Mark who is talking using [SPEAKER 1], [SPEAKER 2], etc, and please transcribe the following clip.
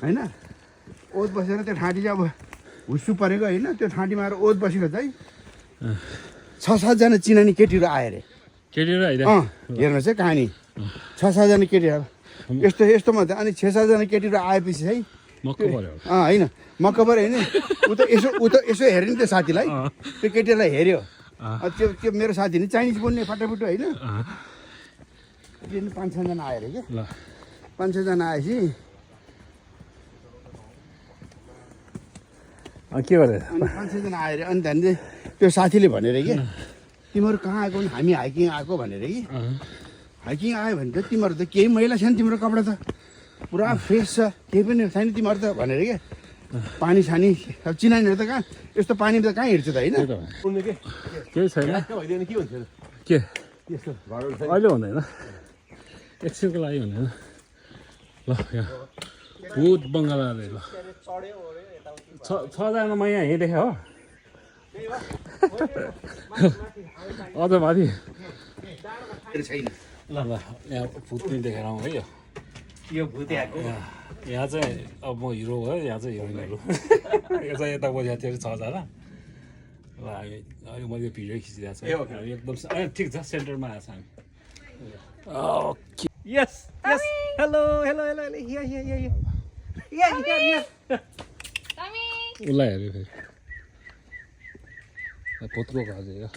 [SPEAKER 1] होइन ओत बसेर त्यो ठाँटी चाहिँ अब हुस्सु परेको होइन त्यो ठाँटीमा आएर ओत बसेको चाहिँ 6-7 जना चिनानी केटीहरू आयो अरे
[SPEAKER 2] केटीहरू होइन
[SPEAKER 1] हेर्नुहोस् है कहानी 6-7 जना केटीहरू यस्तो यस्तो मात्रै अनि 6-7 जना केटीहरू आएपछि चाहिँ
[SPEAKER 2] मक्क पर्यो
[SPEAKER 1] होइन मक्क पऱ्यो होइन ऊ त यसो हेऱ्यो नि त्यो साथीलाई त्यो केटीलाई हेऱ्यो त्यो त्यो मेरो साथी नि चाइनिज बोल्ने फाटाफुटो होइन 5-6 जना आयो अरे क्या
[SPEAKER 2] ल
[SPEAKER 1] 5-6 जना आएपछि
[SPEAKER 2] के गर्यो
[SPEAKER 1] अनि 5-6 जना आयो अरे अनि त्यहाँदेखि त्यो साथीले भनेर कि तिमीहरू कहाँ आएको भने हामी हाइकिङ आएको भनेर कि हाइकिङ आयो भने त तिमीहरू त केही मैला छैन तिम्रो कपडा त पुरा फ्रेस छ केही पनि छैन तिमीहरू त भनेर क्या पानी छानी अब चिनानीहरू त कहाँ यस्तो पानी त कहाँ हिँड्छ त होइन
[SPEAKER 2] केही छैन के अहिले हुँदैन एकछिनको लागि हुँदैन ल यहाँ भूत बङ्गाल अरे ल 6 जना म यहाँ हिँडेको हो अझ माथि
[SPEAKER 1] छैन
[SPEAKER 2] ल ल यहाँ भूत पनि देखेर आउँ है
[SPEAKER 3] यो भूतयाको
[SPEAKER 2] यहाँ चाहिँ अब म हिरो भयो यहाँ चाहिँ हिरोइनहरू यो चाहिँ यता बसेको थियो 6 जना ल हामी अहिले मैले भिडियो खिचिरहेको छु एकदम ठिक छ सेन्टरमा आएको छ हामी
[SPEAKER 3] यस यस hello hello hello here here here here here
[SPEAKER 2] उसलाई हेऱ्यो फेरि भोत्रो खाएको